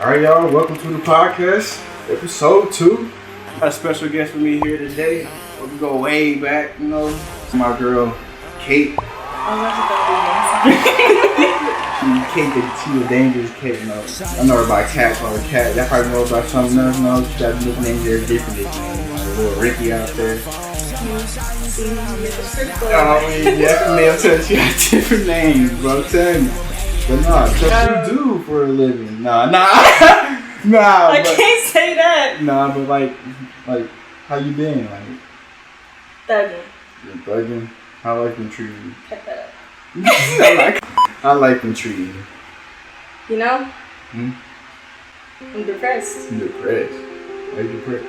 Alright, y'all, welcome to the podcast, Ep.2. Got a special guest with me here today. We go way back, you know. It's my girl, Kate. Kate, she's a dangerous Kate, you know. I know her by Cat, called her Cat. Y'all probably know about something else, you know. She got nicknames that are different. Like a little Ricky out there. Oh, yeah, I'm telling you, she got different names, bro. I'm telling you. But nah, so what you do for a living? Nah. I can't say that. Nah, but like, how you been? Like, Thugging. You're thugging? How life been treating you? Cut that up. How life been treating you? You know? I'm depressed. You depressed? Why you depressed?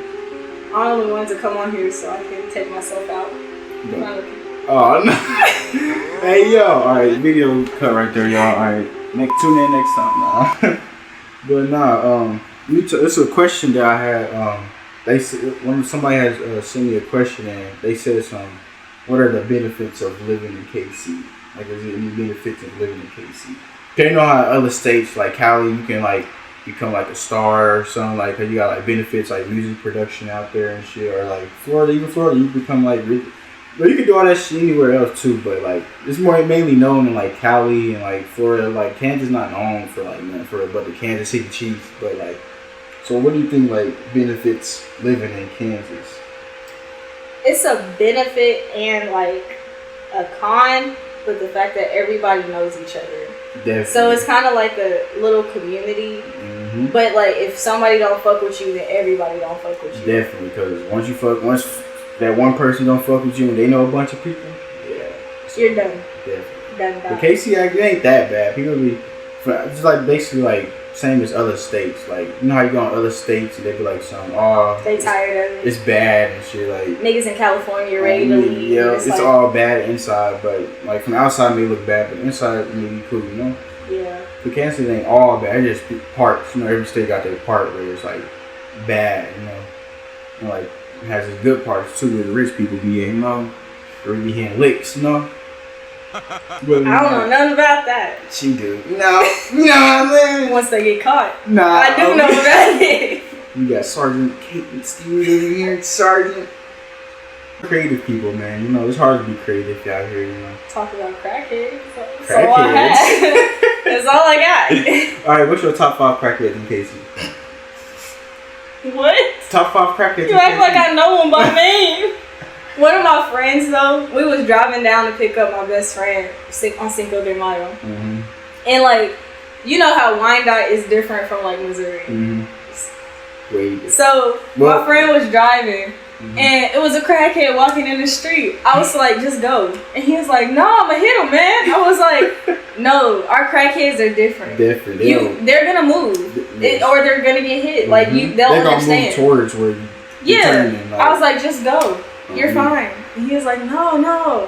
I only wanted to come on here so I can take myself out. Oh no! Hey yo! Alright, video cut right there, y'all. Alright, tune in next time. Nah. But nah, it's a question that I had. They said somebody has sent me a question and they said what are the benefits of living in KC? Like, is there any benefits of living in KC? You know how other states like Cali, you can like become like a star or something, like you got like benefits like music production out there and shit, or like Florida, you become like rich. But you can do all that shit anywhere else too, but like it's mainly known in like Cali and like Florida. Like Kansas not known for like but the Kansas City Chiefs. But like, so what do you think like benefits living in Kansas? It's a benefit and like a con, but the fact that everybody knows each other. Definitely. So it's kind of like a little community. Mm-hmm. But like if somebody don't fuck with you, then everybody don't fuck with you. Definitely, because once that one person don't fuck with you and they know a bunch of people, yeah, you're done. Definitely. Done. But KC actually ain't that bad. People it's like basically like same as other states. Like, you know how you go in other states and they be like they tired of it. It's bad and shit. Like niggas in California ready to leave. Yeah, it's like, all bad inside, but like from outside it may look bad, but inside it may be cool, you know? Yeah. The Kansas ain't all bad. It's just parts. You know, every state got their part where it's like bad, you know? And like it has its good parts too, where the rich people be in, you know? Or be hitting licks, you know? But, I don't know nothing about that. She do. No, man. Once they get caught. Nah. I do know about it. You got Sergeant Kate and Steve over here. Sergeant. Creative people, man. You know, it's hard to be creative out here, you know. Talk about crackheads. That's all I had. That's all I got. Alright, what's your top 5 crackheads in KC? What? Top 5 crackheads You act like I know them by name. One of my friends, though, we was driving down to pick up my best friend on Cinco de Mayo. Mm-hmm. And, like, you know how Wyandotte is different from, like, Missouri. Mm-hmm. So, my friend was driving, and it was a crackhead walking in the street. I was like, just go. And he was like, no, I'm going to hit him, man. I was like, no, our crackheads are different. They're going to move, or they're going to get hit. Mm-hmm. Like, they'll understand. Move towards where you're turning. Like, I was like, just go. You're fine. And he was like, no.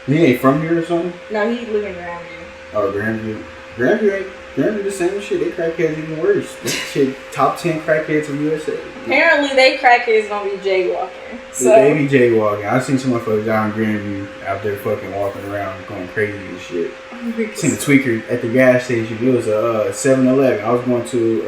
He ain't from here or something? No, he live in Grandview. Oh, Grandview. Grandview the same shit. They crackheads even worse. That shit, top 10 crackheads in USA. Apparently, they crackheads don't be jaywalking. So. They be jaywalking. I seen some motherfuckers down in Grandview out there fucking walking around going crazy and shit. Seen a tweaker at the gas station. It was a 7-Eleven. I was going to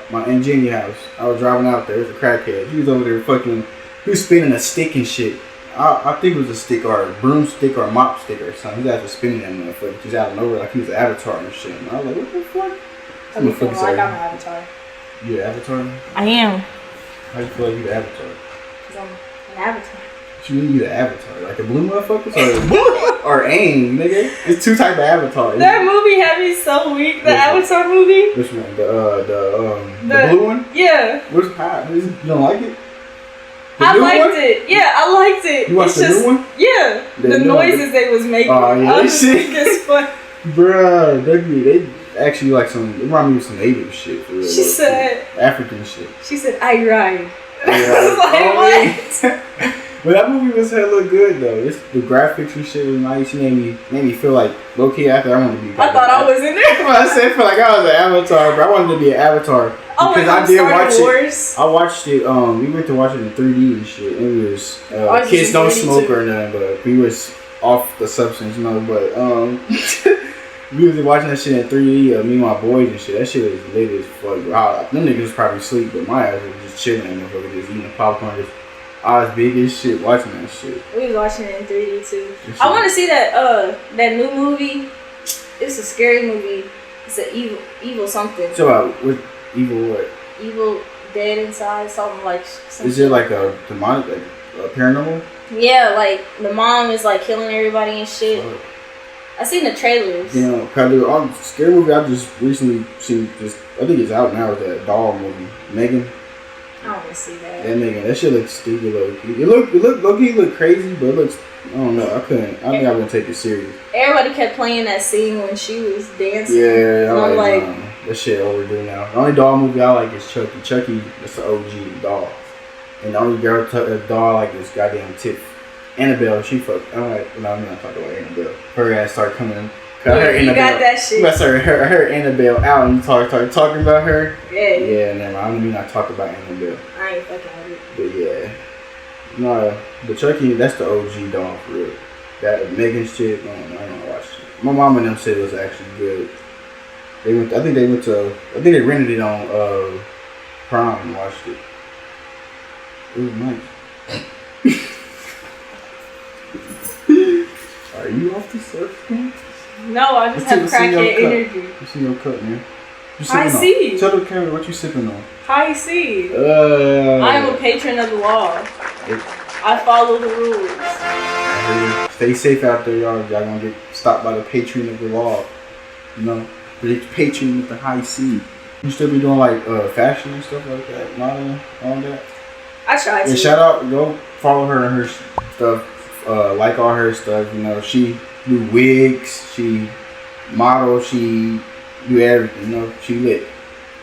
my Ingenia house. I was driving out there. It was a crackhead. He was over there fucking... He was spinning a stick and shit. I think it was a stick or a broomstick or a mop stick or something. He was after spinning that motherfucker just out of nowhere like he was an avatar and shit. And I was like, what the fuck? How do you feel like I'm an avatar? You an avatar? I am. How do you feel like you the avatar? Because I'm an avatar. What you mean you the avatar? Like the blue motherfuckers or AIM, nigga? It's 2 types of avatars. That movie had me so weak. The Avatar movie. Which one? The blue one? Yeah. What's hot? You don't like it? I liked it. Yeah, I liked it. You watched the new one? Yeah. The noises they was making. Oh, yeah. I was just as fun. Bruh, they actually like they remind me of some native shit. For real, she said. African shit. She said, I ride. I was like, what? But that movie was hella good, though. The graphics and shit was nice. It made me feel like, low-key, after I wanted to be... I thought I was in there. I said, feel like I was an avatar, but I wanted to be an avatar. Because I did watch it. I watched it, we went to watch it in 3D and shit. It was, kids don't smoke or nothing, but we was off the substance, you know, but, We was watching that shit in 3D, me and my boys and shit. That shit was lit as fuck. Them niggas was probably asleep, but my ass was just chilling and motherfucker just eating popcorn. Just eyes big as shit watching that shit. We was watching it in 3D too. I want to see that new movie. It's a scary movie. It's an evil something. So what? Evil what? Evil Dead Inside, something like. Is it like a demonic, like a paranormal? Yeah, like the mom is like killing everybody and shit. Oh. I seen the trailers. You know, all scary movie I just recently seen. I think it's out now. Is that doll movie, Megan? I don't want to see that. That shit looks stupid, low key. It look crazy, but it looks. I don't know. I think I wouldn't take it serious. Everybody kept playing that scene when she was dancing. Yeah, I'm like, that shit overdue now. The only doll movie I like is Chucky. Chucky is the OG doll, and the only doll I like is goddamn Tiff. Annabelle, she fucked. I'm like, no, I'm not talking about Annabelle. Her ass started coming. You got that shit. You started her Annabelle out and started talking about her. Yeah. Yeah, never. I don't mean not talk about Annabelle. I ain't fucking with it. But yeah. No, but Chucky, that's the OG doll for real. That Megan shit, I don't watch it. My mom and them said it was actually good. I think they rented it on Prime and watched it. It was nice. Are you off the surf, man? No, I just have crackhead energy. You see your cup, man. I see. Tell the camera what you sipping on. I see. I am a patron of the law. I follow the rules. Stay safe out there, y'all. Y'all gonna get stopped by the patron of the law. You know, the patron with the high C. You still be doing like fashion and stuff like that, modeling, all that. I try to. And shout out, go follow her and her stuff. Like all her stuff. You know, she do wigs, she model, she do everything. You know, she lit.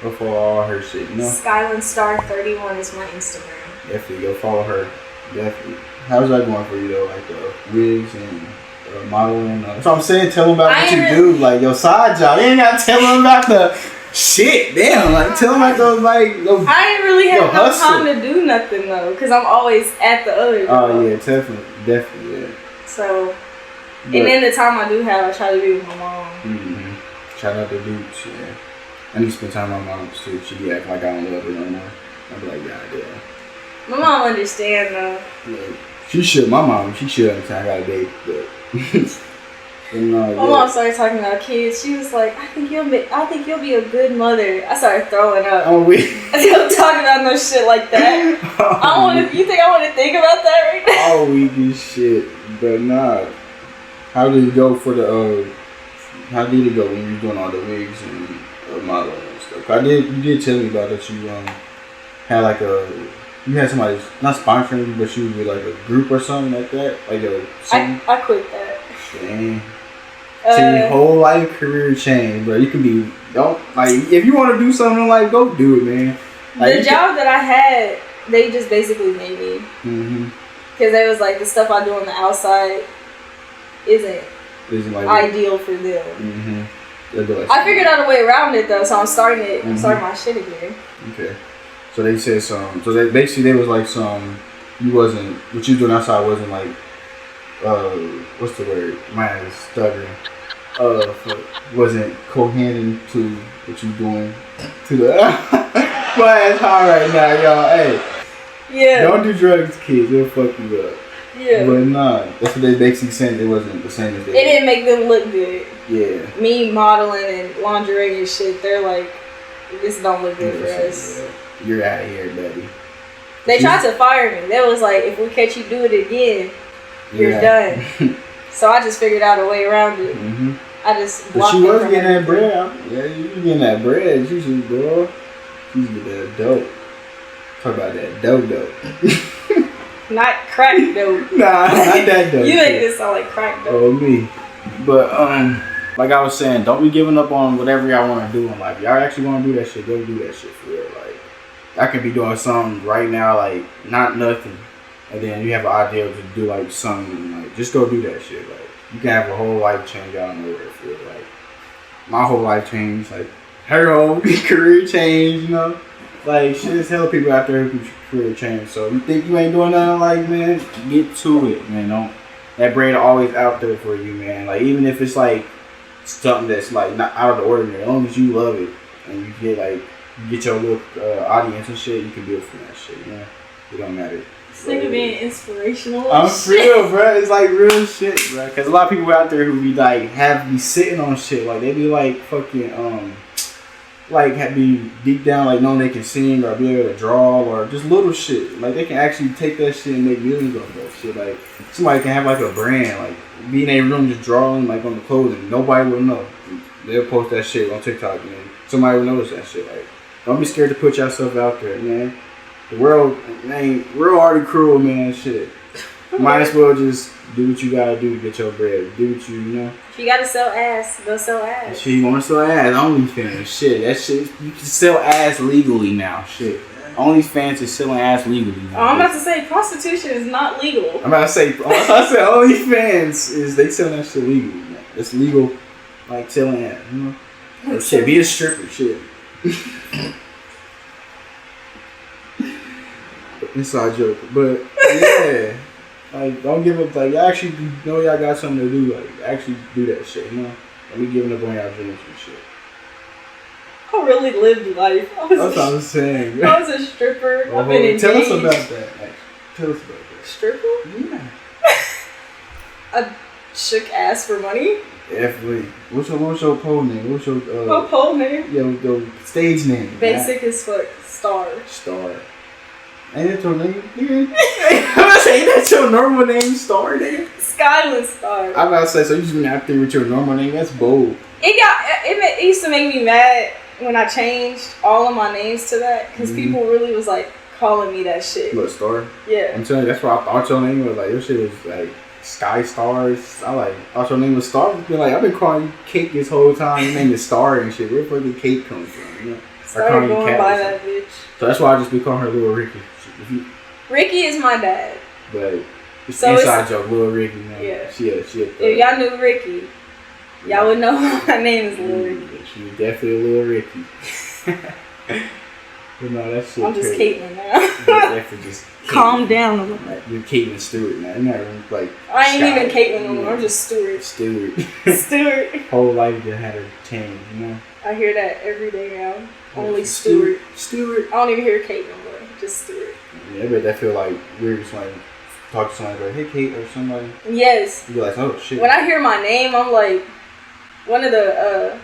Go follow all her shit. You know. Skyland Star 31 is my Instagram. Definitely go follow her. Definitely. How's that going for you though? Like wigs and modeling. That's what I'm saying. Tell them about what you do. Like your side job. You ain't gotta tell them about the shit. Damn. Like tell them about those those. I ain't really have no time to do nothing though, because I'm always at the other job. Oh yeah, definitely. Yeah. So, and then the time I do have, I try to be with my mom. Mm-hmm. Shout out to Dukes. Yeah. I need to spend time with my mom too. She be acting like I don't love her no more. I be like, God damn. My mom understand though. Yeah. She should. My mom, she should understand I got a date, but. My mom started talking about kids. She was like, I think you'll be a good mother. I started throwing up. Oh, we. I don't talk about no shit like that. You think I want to think about that right now? Oh, we do shit, but nah. How did it go for the? How did it go when you were doing all the wigs and modeling and stuff? You did tell me about that. You had like you had somebody not sponsoring you, but you was with like a group or something like that. Like I quit that. Dang. So your whole life career change, bro. You can be if you want to do something like go do it, man. Like, the job that I had, they just basically made me. Mm-hmm. Because they was like the stuff I do on the outside isn't like ideal for them. Mm-hmm. Like I figured out a way around it though, so I'm starting it. I'm starting my shit again. Okay. So they said some. So they basically was like some. You wasn't what you doing outside wasn't like. What's the word? Man, it's stuttering. Wasn't coherent to what you doing to the. But it's hard right now, y'all. Hey. Yeah. Don't do drugs, kids. It'll fuck you up. Yeah. But nah, that's what they basically saying. It wasn't the same as they. It didn't make them look good. Yeah. Me modeling and lingerie and shit, they're like, this don't look good for us. Yeah. You're out of here, buddy. They tried to fire me. They was like, if we catch you do it again, you're done. So I just figured out a way around it. Mm-hmm. I just blocked. But she was getting that bread. Yeah, you was getting that bread. She should, bro. She get that dope. Talk about that dope. Not crack dope. Nah, not that dope. You make this sound like crack dope. Oh, me. But like I was saying, don't be giving up on whatever y'all want to do in life. Y'all actually want to do that shit, go do that shit for real. Like, I could be doing something right now, like not nothing, and then you have an idea to do like something, like just go do that shit. Like, you can have a whole life change out of nowhere for real. Like, my whole life changed. Like, her whole career changed. You know, like shit is hella people out there who can career change. So you think you ain't doing nothing, like, man, get to it, man. Don't. That bread always out there for you, man. Like, even if it's like something that's like not out of the ordinary. As long as you love it and you get your little audience and shit, you can build from that shit. You know, it don't matter. This nigga being inspirational. I'm real, bro. It's like real shit, bro. Cause a lot of people out there who be like be sitting on shit, like they be like fucking like be deep down like knowing they can sing or be able to draw or just little shit. Like they can actually take that shit and make millions off that shit. Like somebody can have like a brand, like be in a room just drawing like on the clothing. Nobody will know. They'll post that shit on TikTok and somebody will notice that shit. Like don't be scared to put yourself out there, man. The world, man, we're already cruel, man. Shit. Might as well just do what you gotta do to get your bread. Do what you know. If you gotta sell ass, go sell ass. Shit, you wanna sell ass? OnlyFans. Shit, that shit. You can sell ass legally now. Shit. OnlyFans is selling ass legally now. Oh, I'm about to say prostitution is not legal. I'm about to say OnlyFans is they selling that shit legally. Man. It's legal, like selling ass. You know. Or shit, be a stripper. Shit. Inside joke, but yeah, like don't give up. Like y'all actually know y'all got something to do. Like actually do that shit. You know, don't be giving up on y'all dreams and shit. I really lived life. That's what I'm saying. I was a stripper. Oh, I've been engaged. tell us about that. Like, tell us about that. Stripper? Yeah. I shook ass for money. Definitely. What's your pole name? What's your My pole name? Your stage name? Basic as fuck. Star. Star. Ain't that your name? I'm saying that's your normal name, Star, nigga. Skyland Star. I'm about to say, so you just been out there with your normal name? That's bold. It used to make me mad when I changed all of my names to that because people really was like calling me that shit. What, Star? Yeah. I'm telling you, that's why I thought your name was like, your shit was like Sky Stars. I thought your name was Star. I've been calling you Cake this whole time. Your name is Star and shit. Where the fuck did Cake come from? You know? Started going by that bitch. So that's why I just be calling her Little Ricky. Ricky is my dad. But it's so inside joke, Little Ricky. Man. Yeah. She if y'all knew Ricky, y'all would know my name is Little Ricky. She's definitely a Little Ricky. But no, that shit I'm just crazy. Caitlyn now. Definitely just calm down a little bit. You're Caitlyn Stewart now. You're not like I ain't even Caitlyn no more. I'm just Stewart. Stewart. Stewart. Whole life just had her change, you know. I hear that every day now. Only Stewart. Stewart. I don't even hear Caitlyn, but just Stewart. Yeah, I bet that feel like weird. Just like talk to somebody like, hey Kate, or somebody. Yes. You be like, oh shit. When I hear my name, I'm like, one of the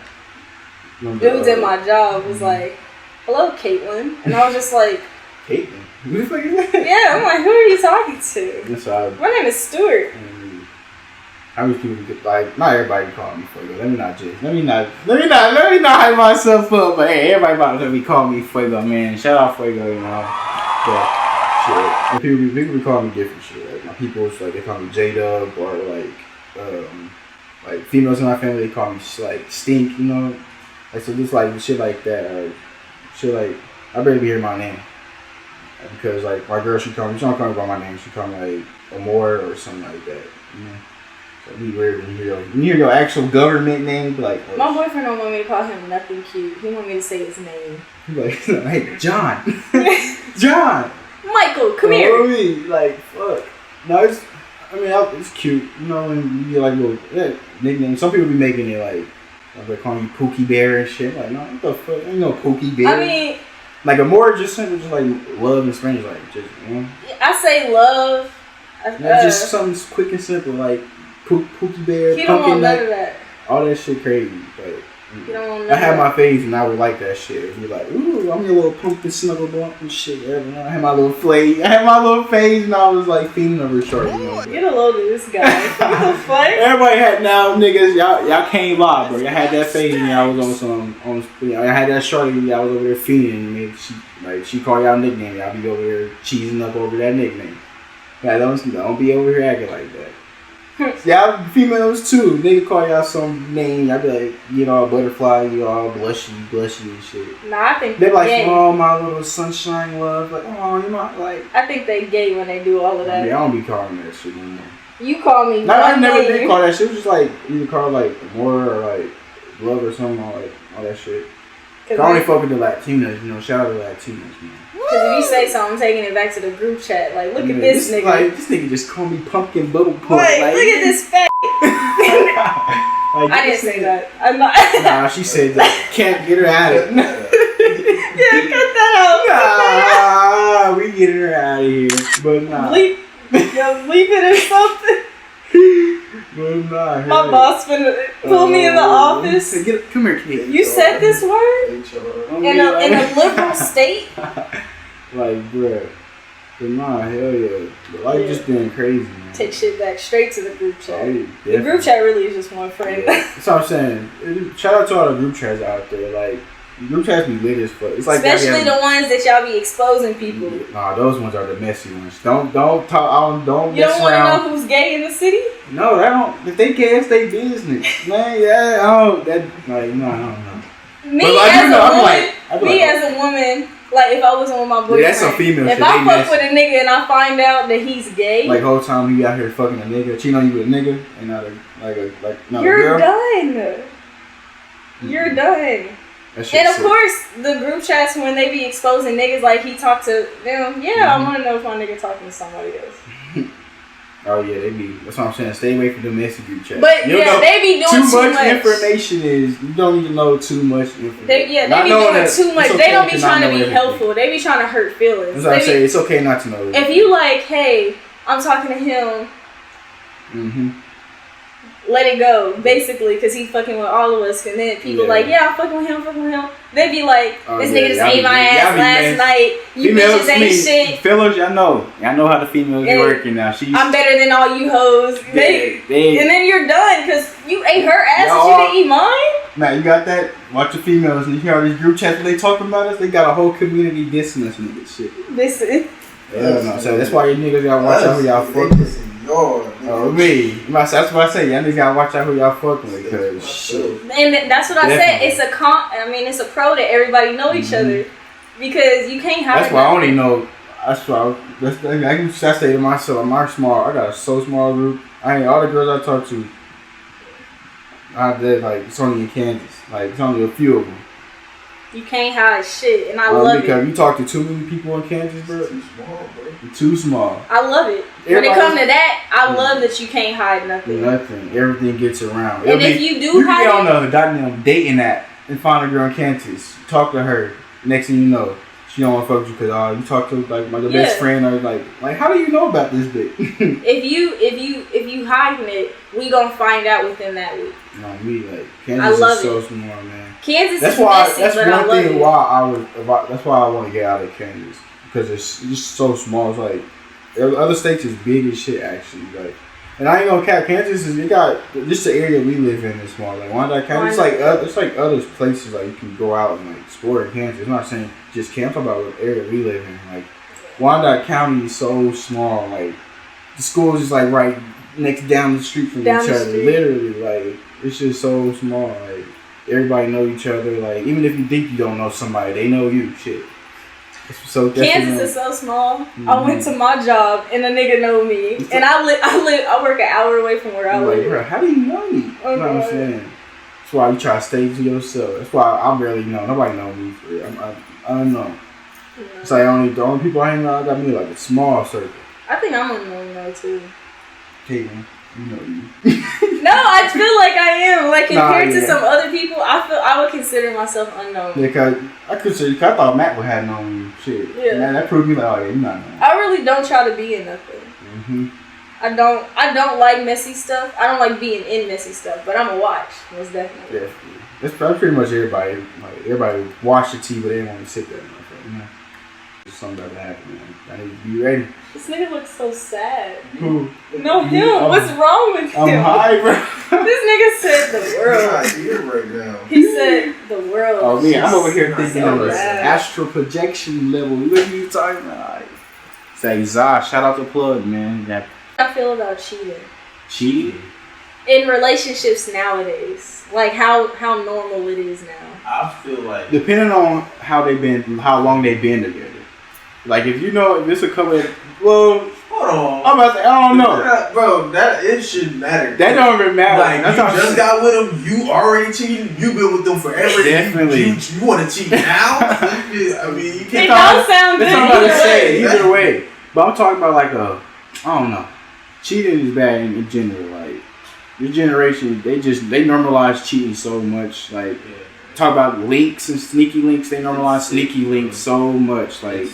dudes at my job was like, hello, Caitlyn. And I was just like, Caitlyn? Who the fuck is that? Yeah, I'm like, who are you talking to? That's why my name is Stewart. How many people get like? Not everybody can call me Fuego. Let me not hype myself up. But hey, everybody about to be calling me Fuego, man. Shout out Fuego, you know. But shit, and people be calling me different shit. Like my people, like they call me J-Dub or like females in my family, they call me like Stink, you know. Like so, just like shit like that, or shit like I better be hearing my name because like my girl, she don't call me by my name. She call me like Amor or something like that, you know. So it'd be weird when you hear your actual government name, be like, oh, my boyfriend don't want me to call him nothing cute. He want me to say his name. He's like, hey, John. John. Michael, come here. Me? Like, fuck. No, it's cute. You know, when you get like little nicknames. Some people be making it like they're calling you Pookie Bear and shit. Like, no, what the fuck? Ain't no Pookie Bear. I mean, like a more just simple, just like love in Spanish, like just, you know. I say love. Just something quick and simple, like Pookie Bear, he don't want none of that. All that shit crazy, but he don't want none I had of my phase and I would like that shit. It'd be like, ooh, I'm your little pumpkin snuggle bump and shit. I had my little phase. I had my little phase and I was like feeding over short, you know. Get a load of this guy. What the fuck? Everybody had now niggas, y'all can't lie, bro. Y'all had that phase and y'all was I had that shorty and y'all was over there feeding and she called y'all nickname. Y'all be over there cheesing up over that nickname. Yeah, don't be over here acting like that. Y'all females too. Nigga call y'all some name. Y'all be like, you know, butterfly, you all blushy and shit. Nah, I think they're like, gay. Oh, my little sunshine love. Like, oh, you know, like. I think they gay when they do all of that. I don't be calling that shit anymore. You call me. I never did call that shit. It was just like either call like more or like love or something or like all that shit. I only fuck with the Latinas, you know. Shout out to the Latinas, man. Because if you say something, I'm taking it back to the group chat. Like, look at this nigga. Like, this nigga just called me pumpkin bubble pump. Like, look at this fat. Like, I didn't say that. I'm not. Nah, she said that. Can't get her out of it. Yeah, cut that out. Nah, we getting her out of here. But nah. Bleep. Yo, bleep it or something. But nah. My boss finna pull me in the office. Say, come here, kid. You said this word in a liberal state. Like, bruh. But nah, hell yeah. But life just been crazy, man. Take shit back straight to the group chat. Oh, the group chat really is just one friend. Yeah. That's what I'm saying. Shout out to all the group chats out there. Like, group chats be lit as fuck. It's like especially the ones that y'all be exposing people. Nah, those ones are the messy ones. Don't talk. Don't. You don't want to know who's gay in the city? No, that don't. If they gay, it's their business, man. Yeah, I don't. That like no, I don't know. Me as a woman, like if I wasn't with my boyfriend, that's a female. If I fuck with a nigga and I find out that he's gay, like whole time he out here fucking a nigga, cheating on you with a nigga, and not a you're girl. Done. You're done. And of course, the group chats when they be exposing niggas, like he talked to them. Yeah, I want to know if my nigga talking to somebody else. Oh yeah, they be. That's what I'm saying. Stay away from the messy group chats. But they be doing too much. Information is you don't need to know too much information. They be doing too much. They don't be trying to be helpful. They be trying to hurt feelings. That's what I say. It's okay not to know. If you like, hey, I'm talking to him. Let it go, basically, because he's fucking with all of us. And then people like, yeah, I'm fucking with him. They be like, this nigga just ate my ass last night. You bitches ain't shit. Fellas, y'all know how the females be working now. I'm better than all you hoes. And then you're done, because you ate her ass and she didn't eat mine? Now, you got that? Watch the females, and you hear all these group chats when they talking about us, they got a whole community dissing us and this shit. No. So that's why you niggas gotta watch out who y'all fuck with. Me. That's what I say. Y'all niggas gotta watch out who y'all fucking with, cause shit. And that's what I said. It's a pro that everybody know each other, because you can't hide. That's why I only know. That's why I say to myself, I got a so small group. All the girls I talk to. It's only in Kansas. Like it's only a few of them. You can't hide shit, and I love it. Because you talk to too many people in Kansas, bro. Too small, bro. Too small. I love it. When it comes to that, I love that you can't hide nothing. Everything gets around. And if you do hide, you get on the goddamn dating app and find a girl in Kansas, talk to her. Next thing you know, she don't want to fuck with you because you talk to like your best friend or like how do you know about this bitch? if you hiding it, we gonna find out within that week. No, Kansas is so small, man. Kansas is messy, but I love it. That's why I want to get out of Kansas, because it's just so small. It's like other states is big as shit actually. Like, and I ain't gonna cap, Kansas is just the area we live in is small. Like Wyandotte County, it's like other places like you can go out and like explore in Kansas. I'm not saying just Kansas. I'm talking about the area we live in. Like Wyandotte County is so small. Like the schools is like right next down the street from each other. Literally, like it's just so small. Like everybody know each other. Like even if you think you don't know somebody, they know you. Shit. So Kansas is so small. I went to my job and a nigga know me, and I work an hour away from where I live. Like, bro, how do you know me? You know what I'm saying? That's why you try to stay to yourself. That's why I barely know. Nobody know me for real. I don't know. Yeah. It's like the only people I hang out, I got me like a small circle. I think I'm unknown though too. Caitlin, you know you. No, I feel like I am. Like compared to some other people, I would consider myself unknown. Yeah, cause I thought Matt would have known you. Shit. Yeah. Man, that proved me like, oh yeah, you're not known. I really don't try to be in nothing. I don't like messy stuff. I don't like being in messy stuff, but I'm a watch. Most definitely. Yeah. That's pretty much everybody. Like everybody watch the TV, but they don't want to sit there. You know, there's something that happen, man. I need to be ready. This nigga looks so sad. Who? No, him. What's wrong with him? I'm high, bro. This nigga said the world. I'm here right now. He said the world. Oh man, I'm over here thinking of this astral projection level. What are you talking about? Say Zah, shout out to Plug, man. How I feel about cheating. Cheating? In relationships nowadays, like how normal it is now. I feel like depending on how long they've been together. Like if it's a couple of, well, hold on. I'm about to say, I don't know. Bro, it shouldn't matter. That don't even matter. Like, you just got with them, you already cheated, you've been with them forever. Definitely. You want to cheat now? I mean, you can't. It don't sound good. Either way. But I'm talking about I don't know. Cheating is bad in general. Like, Your generation, they normalize cheating so much. Like, talk about links and sneaky links. They normalize sneaky links so much. Like,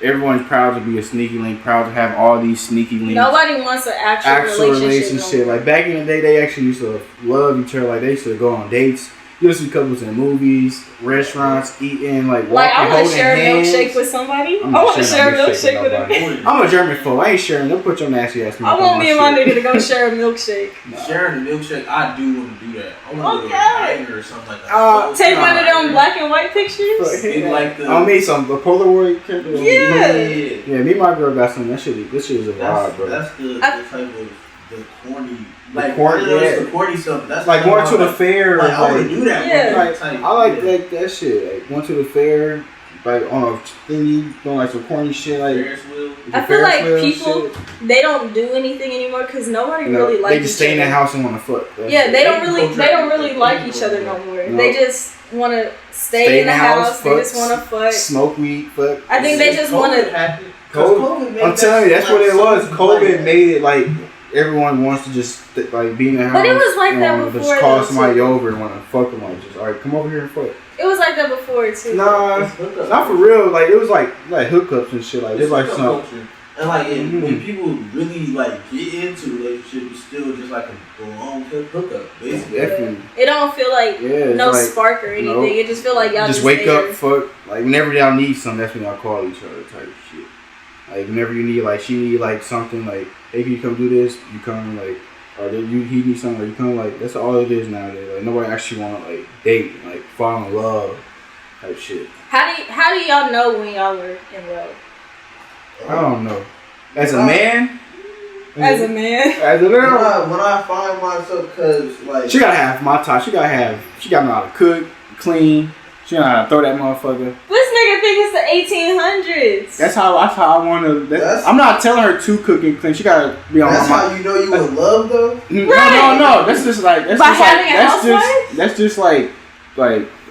everyone's proud to be a sneaky link, proud to have all these sneaky links. Nobody wants an actual relationship. Like, back in the day, they actually used to love each other. Like, they used to go on dates. You see couples in movies, restaurants, eating, like walking, I want to share hands. a milkshake with somebody. I want to share a milkshake with a man. I'm a German fool. I ain't sharing. Don't put your nasty ass. I want me and my nigga to go share a milkshake. Sharing a milkshake, I do want to do that. I want to go to a diner or something like that. Take one of them black and white pictures. Like the, I made some the Polaroid. Yeah. Me and my girl got some. This shit is a vibe, bro. That's the type of the corny. Like the corny stuff. That's like going to the fair. Like, I want to do that. Yeah. I like that shit. Like going to the fair, like on a thingy, doing like some corny shit. Like I feel like people they don't do anything anymore because nobody really likes. They just stay in the house and want to fuck. Yeah, they don't really like each other no more. No. They just want to stay in the house. They just want to fuck, smoke weed, fuck. I think they just want to. I'm telling you, that's what it was. COVID made it like. Everyone wants to just like be in the house. But it was like that before. Just call somebody over and want to fuck them. Like, just alright, come over here and fuck. It was like that before too. Nah, not for real. Like it was like hookups and shit. Like it's like something. And like when people really like get into a relationship, it's still just like a long hookup, basically. Definitely. It don't feel like no like, spark or anything. It just feel like y'all just wake there. up, fuck. Like whenever y'all need something, that's when y'all call each other type of shit. Like whenever you need, like she need like something, like hey, can you come do this? You come, like, or he need something, or you come, like that's all it is nowadays. Like nobody actually want to like date, like fall in love, type shit. How do y'all know when y'all were in love? I don't know. As a man. When I find myself, cause like she gotta have my type. She gotta know how to cook, clean. She know how to throw that motherfucker. This nigga think it's the 1800s. That's how I want to. I'm not telling her to cook and clean. She gotta be on. That's how you know you in love, though. Right. No. That's just like that's just like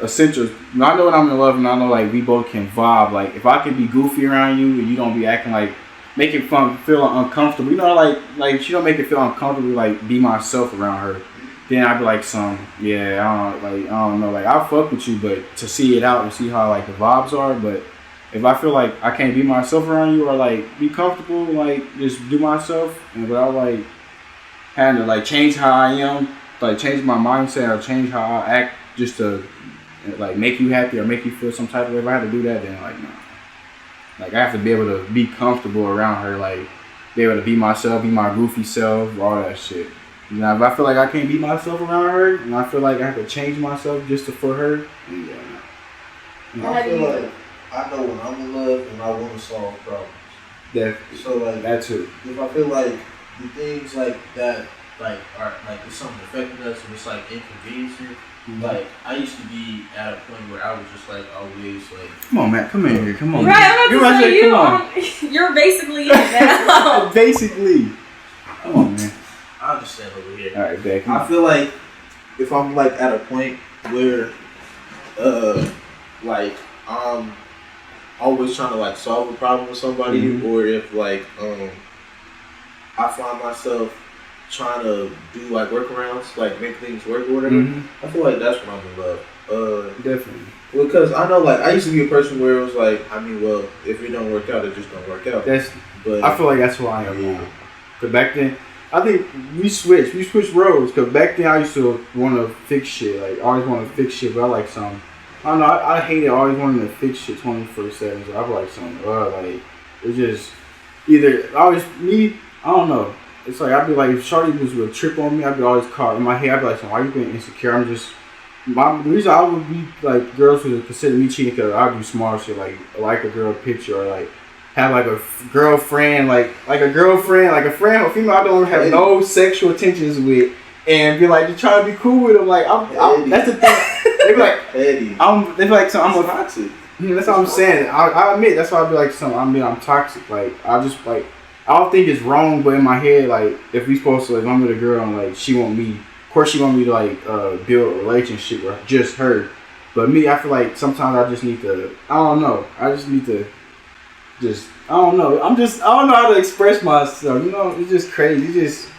essentials. I know when I'm in love, and I know like we both can vibe. Like if I can be goofy around you, and you don't be acting like making fun, feeling uncomfortable. You know, like she don't make it feel uncomfortable. Like be myself around her. Then I'd be like, I don't know, like I'll fuck with you, but to see it out and see how like the vibes are. But if I feel like I can't be myself around you or like be comfortable, like just do myself, and without like having to like change how I am, like change my mindset or change how I act just to like make you happy or make you feel some type of way. If I have to do that, then like no, like I have to be able to be comfortable around her, like be able to be myself, be my goofy self, all that shit. You know, if I feel like I can't be myself around her, and I feel like I have to change myself just for her, then yeah. I feel like I know when I'm in love and I want to solve problems. Definitely. So like that too. If I feel like the things like that, like are like it's something affecting us and it's like inconveniencing. Mm-hmm. Like I used to be at a point where I was just like always like, come on, Matt, come in here, come on. Right, I'm about to say you're basically in it now. Basically, come on, man. I understand over here. All right, Beck. I feel like if I'm like at a point where, like I'm always trying to like solve a problem with somebody, mm-hmm. or if like I find myself trying to do like workarounds, like make things work or whatever. Mm-hmm. I feel like that's when I'm in love. Definitely. Well, because I know like I used to be a person where it was like, I mean, well, if it don't work out, it just don't work out. But I feel like that's who I am now. Cause back then. I think we switched roles, because back then I used to want to fix shit, like I always want to fix shit, but I like something, I don't know, I hated always wanting to fix shit 24/7, so I like something, like, it's just, either, I don't know, it's like, I'd be like, if Shorty would trip on me, I'd be always caught, in my head, I'd be like, why are you being insecure, the reason I would be, like, girls would consider me cheating, because I'd do small shit, like a girl picture, or like, have like a girlfriend, like a girlfriend, like a friend or female I don't have no sexual intentions with, and be like, you try to be cool with them, like I'm that's the thing. They be like, they be like, so I'm toxic. That's what I'm saying. I admit that's why I be like, I'm toxic. Like I just like I don't think it's wrong, but in my head, like if we supposed to, like I'm with a girl and like she want me, of course she want me to like build a relationship with just her, but me, I feel like sometimes I just need to. I don't know. I just need to. I don't know. I don't know how to express myself. You know, it's just crazy.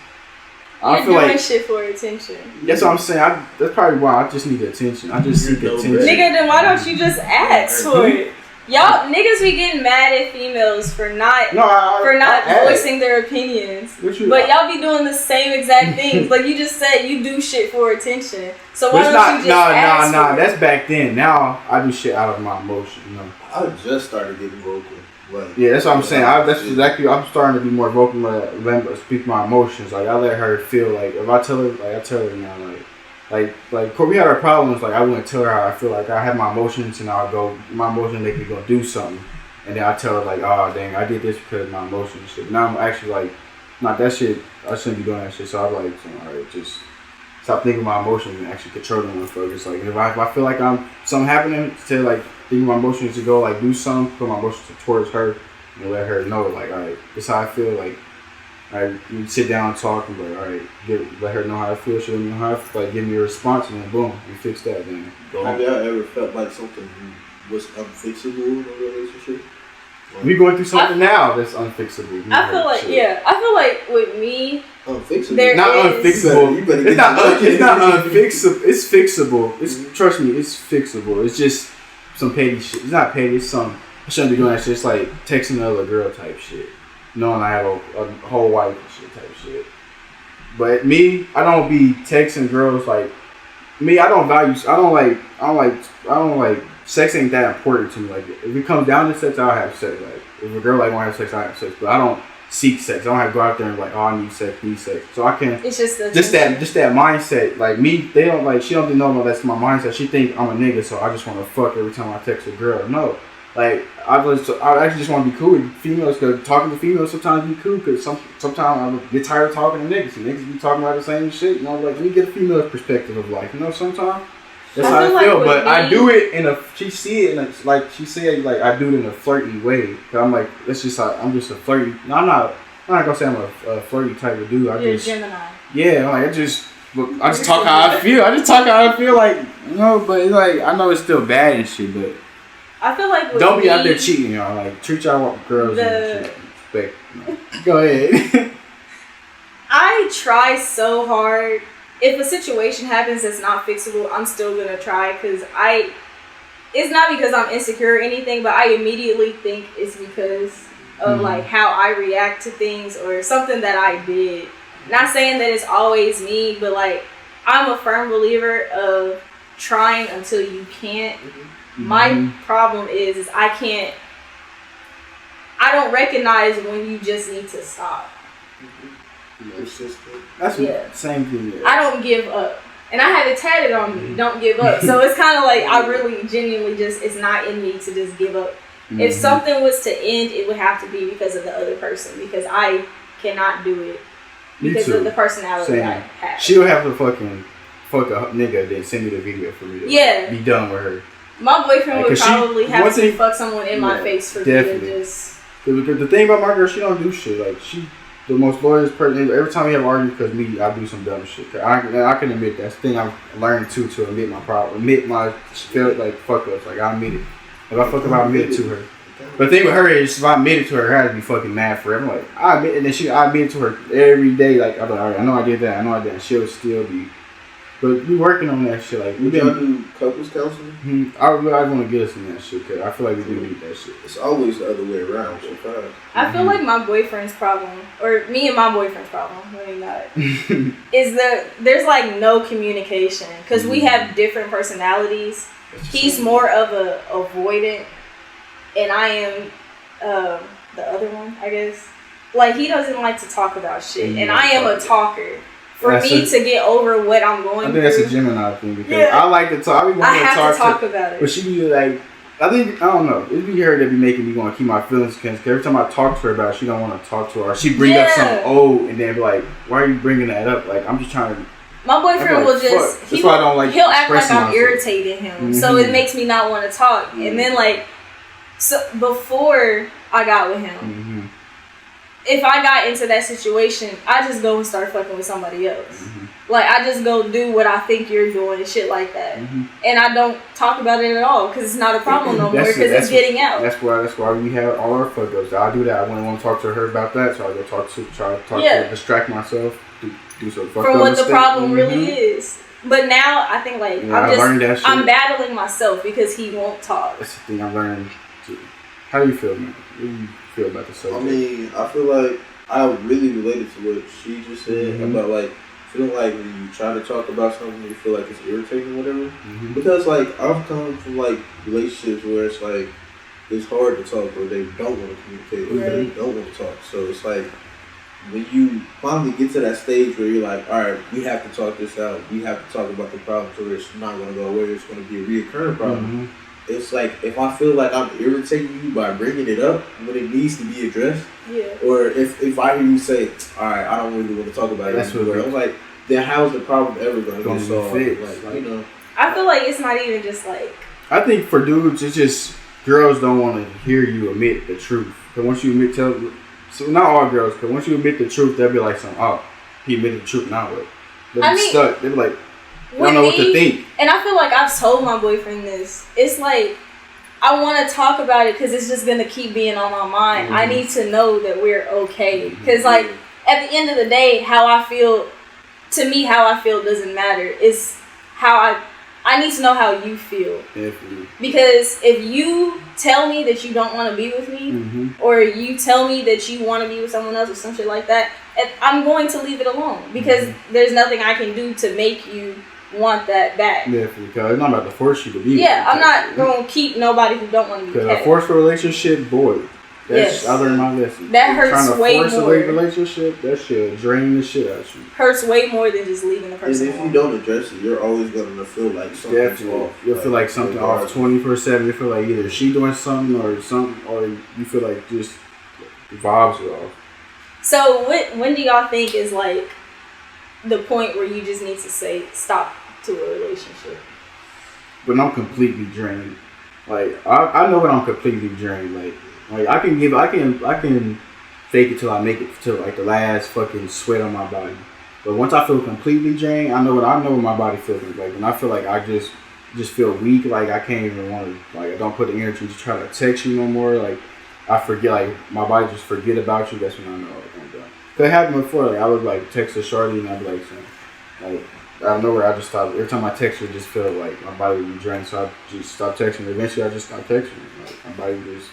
I You're feel doing like shit for attention. that's what I'm saying. That's probably why I just need attention. I just seek attention. Nigga, then why don't you just ask for it? Y'all niggas be getting mad at females for not voicing their opinions. But y'all be doing the same exact things. Like you just said, you do shit for attention. So why don't you just ask for it? That's back then. Now I do shit out of my emotion. You know. I just started getting vocal. Like, yeah, that's what I'm saying. That's exactly. I'm starting to be more vocal, speak my emotions. Like I let her feel. Like if I tell her, like I tell her now, like we had our problems. Like I wouldn't tell her how I feel. Like I have my emotions, and I'll go. My emotions make me go do something, and then I tell her like, oh dang, I did this because of my emotions and shit. Now I'm actually like, not that shit. I shouldn't be doing that shit. So I'm like, alright, just stop thinking my emotions and actually controlling them. Focus. Like if I feel like something happening, to like thinking my emotions to go like do something, put my emotions towards her, and let her know like, alright, this is how I feel. Like, alright, we sit down and talk, and like, alright, let her know how I feel. She let me know how I feel. Like, give me a response, and then boom, we fix that. Then go have y'all ever felt like something was unfixable in a relationship? We going through something now that's unfixable. I feel like with me, unfixable. Unfixable. It's not unfixable. It's fixable. Trust me, it's fixable. It's just some petty shit. It's not petty. It's some. I shouldn't be doing that shit. It's like texting another girl type shit. Knowing I have a whole wife and shit type shit. But me, I don't be texting girls like me. I don't like. Sex ain't that important to me. Like if it comes down to sex, I'll have sex. Like if a girl like want to have sex, I have sex. But I don't seek sex. I don't have to go out there and like, oh, I need sex. So I can. It's just that mindset. Like me, they don't like. She don't even know that's my mindset. She think I'm a nigga, so I just want to fuck every time I text a girl. No, like I actually just want to be cool with females. Cause talking to females sometimes be cool. Cause sometimes I get tired of talking to niggas. And niggas be talking about the same shit. You know, like we get a female's perspective of life. You know, sometimes. That's how I feel, but I do it in a. She see it in a, like she said, like I do it in a flirty way. Cause I'm like, I'm just a flirty. No, I'm not gonna say I'm a flirty type of dude. You're a Gemini. Yeah, like I just talk how I feel. I just talk how I feel, like you know. But it's like I know it's still bad and shit, but I feel like don't be out there cheating, y'all. Like treat y'all girls and shit. Respect. Go ahead. I try so hard. If a situation happens that's not fixable, I'm still gonna try because it's not because I'm insecure or anything, but I immediately think it's because of like how I react to things or something that I did. Not saying that it's always me, but like I'm a firm believer of trying until you can't. My problem is I don't recognize when you just need to stop. That's the same thing. Yeah. I don't give up. And I have it tatted on me, don't give up. So it's kind of like I really genuinely it's not in me to just give up. If something was to end, it would have to be because of the other person. Because I cannot do it. Because of the personality I have. She'll have to fucking fuck a nigga, then send me the video for me to be done with her. My boyfriend would probably have to fuck someone in my face for me to just... The thing about my girl, she don't do shit. Like, she... The most loyalist person. Every time we have arguments, because me, I do some dumb shit. I can admit that's the thing I've learned to admit my problem, admit my like fuck ups. Like I admit it. If I fuck up, I admit it to her. But the thing with her is, if I admit it to her, I have to be fucking mad forever. I'm like I admit, and then I admit it to her every day. Like I'm like, alright, I know I did that. I know I did. And she'll still be. But we working on that shit. Like we do couples counseling. I really want to get us in that shit because I feel like we do need that shit. It's always the other way around. So far. I feel like my boyfriend's problem, or me and my boyfriend's problem, maybe not, is that there's like no communication because we have different personalities. He's more of a avoidant, and I am the other one, I guess. Like he doesn't like to talk about shit, and I am a talker. For me to get over what I'm going through. I think that's a Gemini thing because I like to talk. I have to talk about it. But she be like, I don't know. It'd be her that be making me want to keep my feelings because every time I talk to her about it, she don't want to talk to her. Or she bring up something old and then be like, why are you bringing that up? Like, I'm just trying to. My boyfriend will just. That's why I don't like. He'll act like I'm irritating him. So it makes me not want to talk. And then, like, so before I got with him, if I got into that situation, I just go and start fucking with somebody else. Like, I just go do what I think you're doing and shit like that. Mm-hmm. And I don't talk about it at all because it's not a problem no more because it's getting out. That's why we have all our fuck ups. I do that. I wouldn't want to talk to her about that, so I go try to talk to her, distract myself, do some fuck up from what mistake. the problem really is. But now I think like I'm battling myself because he won't talk. That's the thing I'm learning. How do you feel, man? What do you feel about the subject? I mean, I feel like I really related to what she just said about like feeling like when you try to talk about something, you feel like it's irritating or whatever. Mm-hmm. Because like I've come from like relationships where it's like it's hard to talk or they don't want to communicate or they don't want to talk. So it's like when you finally get to that stage where you're like, all right, we have to talk this out. We have to talk about the problem so it's not going to go away. It's going to be a reoccurring problem. Mm-hmm. It's like if I feel like I'm irritating you by bringing it up when it needs to be addressed, or if I hear you say, all right, I don't really want to talk about it anymore, I'm like, then how's the problem ever going to get solved? Like, you know, I feel like it's not even just like. I think for dudes, it's just girls don't want to hear you admit the truth. Because once you so not all girls, because once you admit the truth, they'll be like, he admitted the truth, now what? They'll be stuck. They'll be like, I don't know what to think. And I feel like I've told my boyfriend this. It's like, I want to talk about it because it's just going to keep being on my mind. I need to know that we're okay. Because, like, at the end of the day, how I feel doesn't matter. It's how I need to know how you feel. Definitely. Because if you tell me that you don't want to be with me, or you tell me that you want to be with someone else or some shit like that, I'm going to leave it alone. Because there's nothing I can do to make you want that back. Definitely, because I'm not about to force you to be. Yeah, I'm not going to keep nobody who don't want to be. Because a forceful relationship, boy, I learned my lesson. That hurts way more. Trying to force a relationship, that shit drain the shit out of you. Hurts way more than just leaving the person. And if you don't address it, you're always going to feel like something's off. You'll feel like something off 24/7. You feel like either she doing something, or you feel like just the vibes are off. So when do y'all think is like the point where you just need to say stop to a relationship? When I'm completely drained. Like I know when I'm completely drained. Like I can fake it till I make it till like the last fucking sweat on my body. But once I feel completely drained, I know what my body feels like. When I feel like I just feel weak, like I can't even want to, like I don't put the energy to try to text you no more. Like I forget, like my body just forget about you. That's when I know I'm done. Cause it happened before. Like I would like text a shorty and I'd be like, out of nowhere, I just stopped. Every time I text her, just felt like my body would be drained. So I just stopped texting her. Eventually, I just stopped texting her. Like, my body just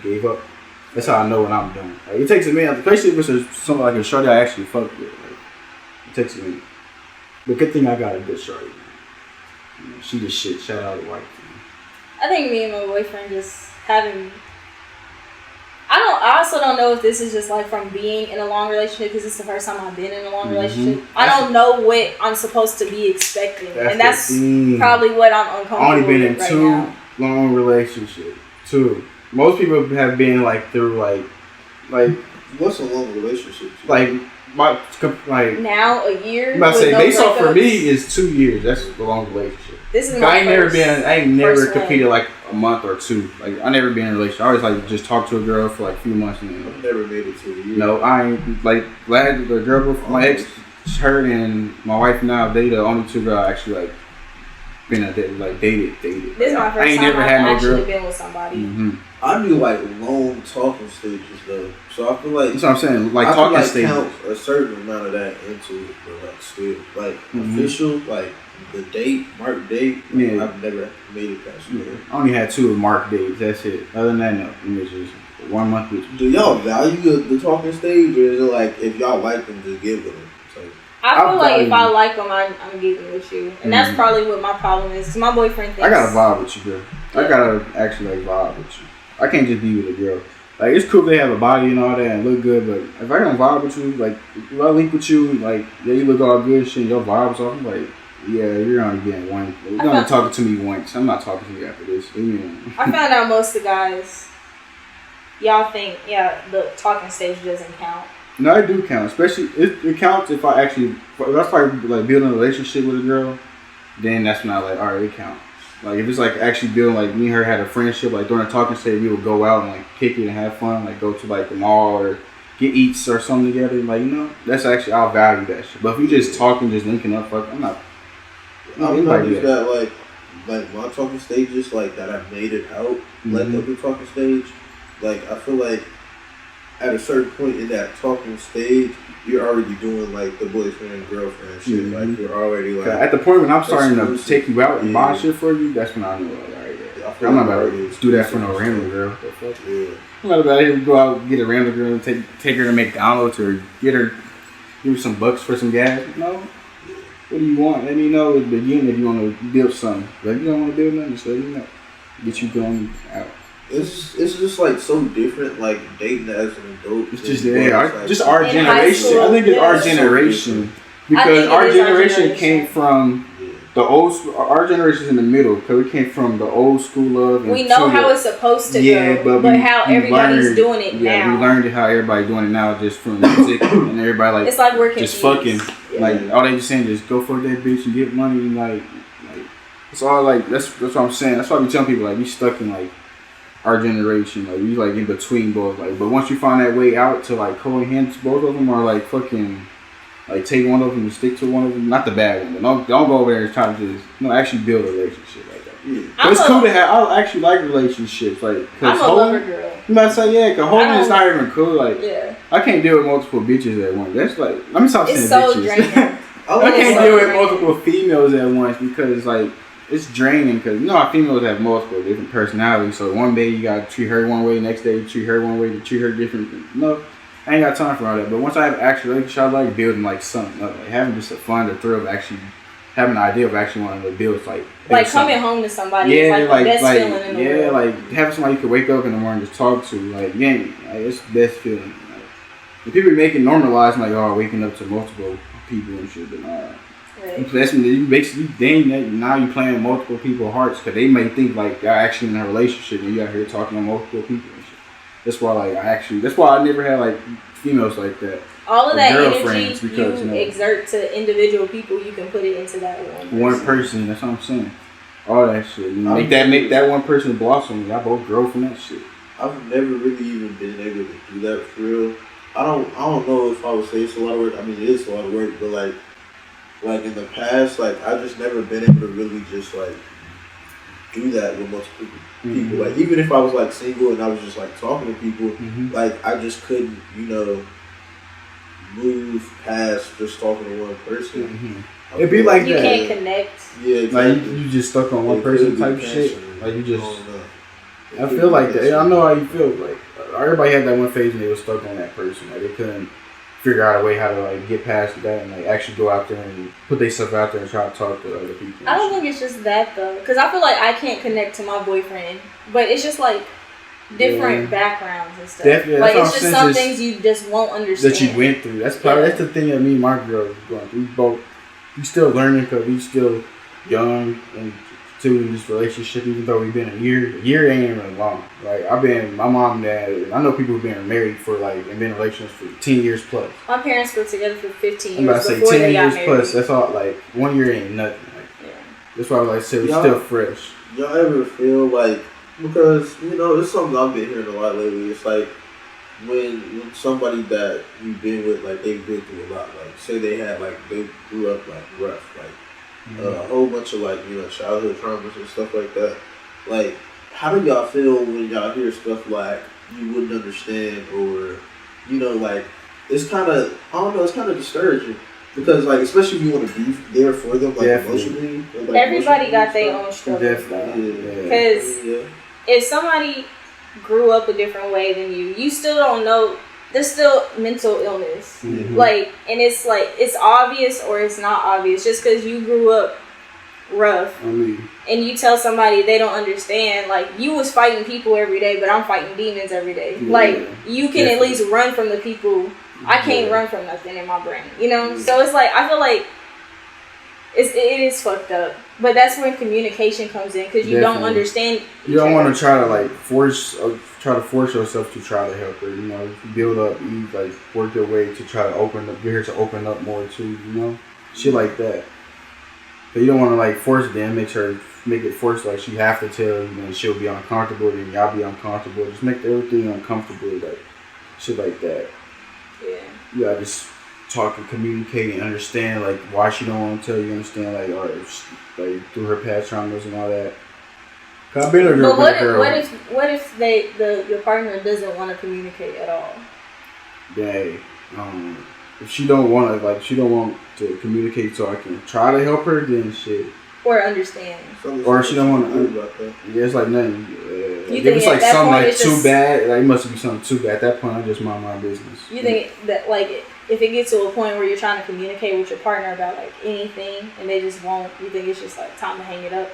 gave up. That's how I know when I'm done. Like, it takes a minute, especially if it's something like a shorty I actually fuck with. Like, it takes a minute. But good thing I got a good shorty. You know, she just shit. Shout out to white. I think me and my boyfriend just having. I also don't know if this is just like from being in a long relationship because it's the first time I've been in a long relationship. I don't know what I'm supposed to be expecting, and that's probably what I'm uncomfortable with. I've only been in right 2 now. long relationships. 2. Most people have been like through like. What's a long relationship? Now a year. I'm about to say based off for me is 2 years. That's a long relationship. This is I ain't never competed like a month or 2. Like I never been in a relationship. I always like just talk to a girl for like a few months and then. I've never made it to a year. No, I ain't like the girl before my ex, her and my wife now. They the only 2 girls I actually like been dated. This is my first time I've actually been with somebody. I do like long talking stages though, so I feel like that's what I'm saying. Like I talking stages, count a certain amount of that into it, but like still like official, like the date, mark date. Like, I've never made it past there. I only had 2 marked dates. That's it. Other than that, no. It's just 1 month. Do y'all value the talking stage, or is it like if y'all like them, just give them? I feel like if I like them, I'm getting with you, and that's probably what my problem is. Cause my boyfriend thinks I gotta vibe with you, girl. I gotta actually like vibe with you. I can't just be with a girl. Like it's cool they have a body and all that and look good, but if I don't vibe with you, like if I link with you, like you look all good, shit, your vibes off. I'm like, yeah, you're only getting one. You're only talking to me once. I'm not talking to you after this. I found out most of the guys, y'all think the talking stage doesn't count. No, it do count. Especially it counts if I actually. That's probably like building a relationship with a girl. Then that's when I like, all right, it counts. Like if it's like actually building, like me and her had a friendship, like during the talking stage we would go out and like kick it and have fun, like go to like the mall or get eats or something together, like, you know, that's actually, I'll value that shit. But if we just talking, just linking up, fuck, I'm not. I've noticed that like my talking stages, like that I've made it out, like the talking stage, like I feel like at a certain point in that talking stage, you're already doing like the boyfriend girlfriend shit. Like you're already like at the point when I'm starting to take you out and buy shit for you, that's when I know, like, alright, I'm not about to do that for no random girl. Yeah. I'm not about to go out and get a random girl and take her to McDonald's or give her some bucks for some gas. No. What do you want? Let me know at the beginning if you want to build something. But if you don't want to build nothing, just let me know. Get you going out. It's just like so different, like dating as an adult. It's just just our generation. School, I think it's our generation because our generation came from the old school. Our generation's in the middle because we came from the old school love. And we know how it's supposed to go, but how everybody's doing it now. Yeah, we learned how everybody's doing it now just from music and everybody like it's like we're just fucking like all they just saying is go fuck that bitch and get money and like it's all like that's what I'm saying. That's why we tell people like we stuck in like our generation, like we like in between both, like but once you find that way out to like co-enhance both of them or like fucking like take one of them and stick to one of them, not the bad one, but don't go over there and try to just actually build a relationship like that. Yeah. It's cool to have. I actually like relationships, like cause I'm a lover girl. You might say cause holding is not even cool. Like I can't deal with multiple bitches at once. That's like let me stop saying bitches. Draining. I can't deal with multiple females at once because like. It's draining because you know how females have multiple different personalities. So one day you gotta treat her one way, next day you treat her one way, you treat her different. No, I ain't got time for all that. But once I have actual relationship, I like building like something up, like having just a fun, the thrill of actually having an idea of actually wanting to build like coming home to somebody. Yeah, is like the best feeling in the world. Like having somebody you can wake up in the morning and just talk to. Like it's the best feeling. Like, and people making normalized like waking up to multiple people and shit, but right. That's when you basically now you playing multiple people's hearts because they may think like y'all actually in a relationship and you out here talking to multiple people and shit. That's why that's why I never had like females like that. All of that energy because, you exert to individual people, you can put it into that one person. That's what I'm saying. All that shit. Make that one person blossom. Y'all both grow from that shit. I've never really even been able to do that for real. I don't know if I would say it's a lot of work. I mean, it is a lot of work, but like in the past, like I've just never been able to really just like do that with multiple people. Like even if I was like single and I was just like talking to people, like I just couldn't, move past just talking to one person. It'd be like you can't connect. Yeah, exactly. Like you just stuck on one person type shit. Like you just. I feel like that. I know how you feel. Like everybody had that one phase when they was stuck on that person. Like they couldn't figure out a way how to like get past that and like actually go out there and put themselves out there and try to talk to other people. I don't think it's just that though, because I feel like I can't connect to my boyfriend, but it's just like different backgrounds and stuff. Definitely, like it's just some things you just won't understand that you went through. That's probably that's the thing that me and my girl is going through. We still learning because we still young and still in this relationship, even though we've been a year ain't even long. Like my mom and dad, I know people who've been married for like and been in relationships for 10 years plus. My parents were together for 15 years. I'm about to say before 10 they got years married. plus. That's all. Like 1 year ain't nothing. Like, that's why I said we're still fresh. Y'all ever feel like because it's something I've been hearing a lot lately. It's like when somebody that you've been with, like they've been through a lot. Like say they grew up like rough, like. A whole bunch of childhood traumas and stuff like that. Like, how do y'all feel when y'all hear stuff like you wouldn't understand or like it's kind of it's kind of discouraging because like especially if you want to be there for them like emotionally. Like, everybody got their own struggles though. Because if somebody grew up a different way than you still don't know. There's still mental illness, like, and it's like it's obvious or it's not obvious. Just because you grew up rough, and you tell somebody they don't understand, like you was fighting people every day, but I'm fighting demons every day. Like you can at least run from the people. I can't run from nothing in my brain, So it's like I feel like it is fucked up. But that's when communication comes in because you don't understand. You don't want to try to force yourself to try to help her. Build up, you work your way to try to get her to open up more too. Shit like that. But you don't want to force it. Then make it forced like she have to tell you, and she'll be uncomfortable. Then y'all be uncomfortable. Just make everything uncomfortable, like shit like that. Yeah. You gotta just talk and communicate and understand like why she don't want to tell you. Understand like or like through her past traumas and all that. Cause I've been a girl. But what if your partner doesn't want to communicate at all? Yeah. If she don't want to communicate so I can try to help her, then shit. Or understand. Or she don't want to. Yeah, it's like nothing. If it's like something like too bad, like it must be something too bad. At that point, I just mind my business. You think that like if it gets to a point where you're trying to communicate with your partner about like anything and they just won't, you think it's just like time to hang it up?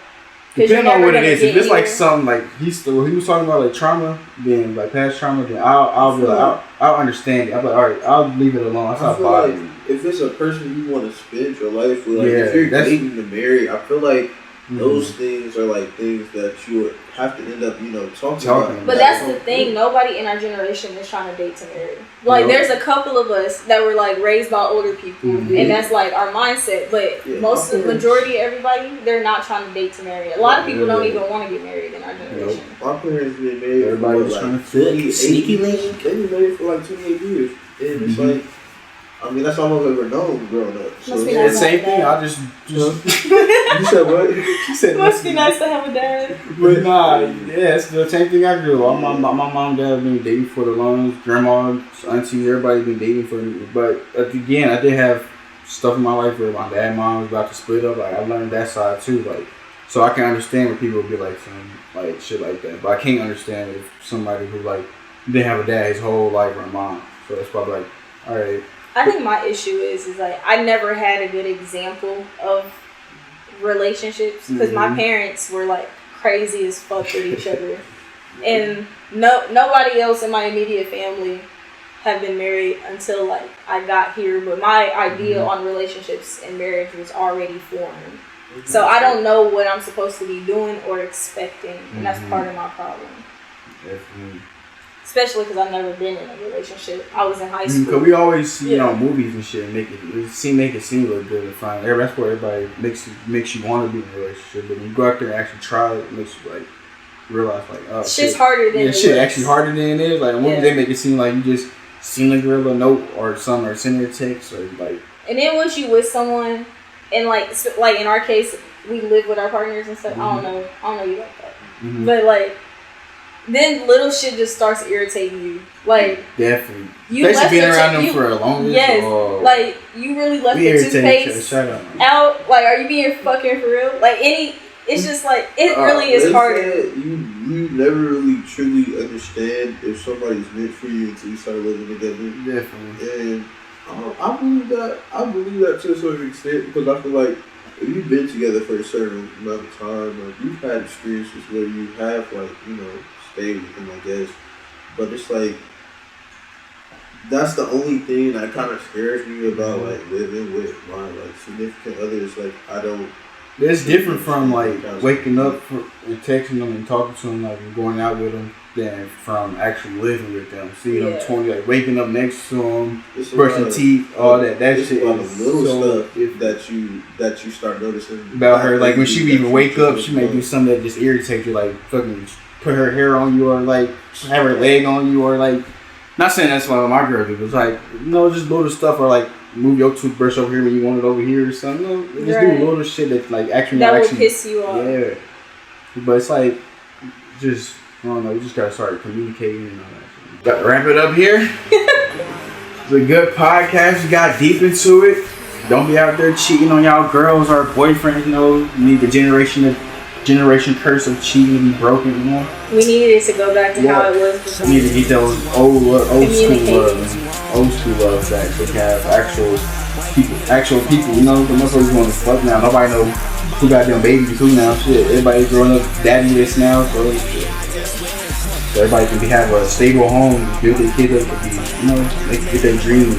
Depending on what it is. If it's like something like he was talking about like trauma, then like past trauma, then I'll be like I'll understand it. I'll be like, all right, I'll leave it alone. I'll stop bothering you. If it's a person you want to spend your life with, like if you're dating to marry, I feel like those things are like things that you would have to end up, talking about. But that's the thing. Nobody in our generation is trying to date to marry. Like, there's a couple of us that were like raised by older people, and that's like our mindset. But majority of everybody, they're not trying to date to marry. A lot of people don't even want to get married in our generation. My parents been married. Everybody's for trying like to sneaky link. They've been married for like 28 years, and it's like. I mean, that's all I've ever known growing up. So Must be the same thing. I just You said what? She said must be nice to have a dad. But nah, yeah, it's the same thing I grew up. My mom and dad have been dating for the longest. Grandma, auntie, everybody been dating for. But again, I did have stuff in my life where my dad and mom was about to split up. Like I learned that side too. Like so I can understand when people would be like saying like shit like that. But I can't understand if somebody who like didn't have a dad his whole life or a mom. So that's probably like, all right. I think my issue is like I never had a good example of relationships because my parents were like crazy as fuck with each other, and nobody else in my immediate family have been married until like I got here. But my idea on relationships and marriage was already formed, so I don't know what I'm supposed to be doing or expecting, and that's part of my problem. Definitely. Especially because I've never been in a relationship. I was in high school. Because we always see movies and shit make it seem look good and fine. That's where everybody makes you want to be in a relationship. But when you go out there and actually try it makes you like realize like oh shit's harder than it shit looks. Actually harder than it is. Like in movies they make it seem like you just seen a girl a note or something or send her a text or like. And then once you with someone and like in our case we live with our partners and stuff. I don't know you like that, but like. Then little shit just starts irritating you. Like definitely. You especially being around them for a long time. Yes. Like you really left the toothpaste out. Like are you being fucking for real? Like it's just like it really is harder. You never really truly understand if somebody's meant for you until you start living together. Definitely. And I believe that. I believe that to a certain extent because I feel like if you've been together for a certain amount of time, like you've had experiences where you have like stay with them, I guess. But it's like that's the only thing that kind of scares me about like living with my like significant others. Like I don't. It's different from like waking up and texting them and talking to them like and going out with them than from actually living with them. Seeing them 20 like waking up next to them, brushing teeth, all that. That shit is little so stuff that you start noticing about her. Like when she even wake up, she may do something that just irritates you, like fucking. Put her hair on you or like have her leg on you or like not saying that's what my girl do, but it's like just little stuff or like move your toothbrush over here when you want it over here or something. Just do little shit that like actually that will piss you off. Yeah, but it's like just I don't know. You just gotta start communicating and all that. Got to wrap it up here. It's a good podcast. You got deep into it. Don't be out there cheating on y'all girls or boyfriends. You need the generation curse of cheating to be broken, We needed to go back to how it was before. We need to get those old school love back. So we can have actual people, the motherfuckers want to fuck now. Nobody knows who got them babies who now. Shit, everybody growing up daddy-less now, so everybody can have a stable home, build their kids up to be, they can get their dreams,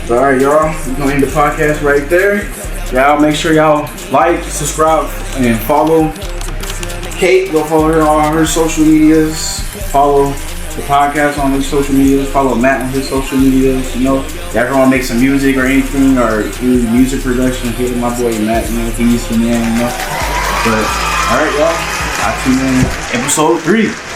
So alright y'all, we're gonna end the podcast right there. Y'all make sure y'all like, subscribe, and follow Kate. Go follow her on her social medias. Follow the podcast on his social medias. Follow Matt on his social medias. Y'all want to make some music or anything or do music production, hit my boy Matt. He's the man. But alright, y'all. I'll see you in episode 3.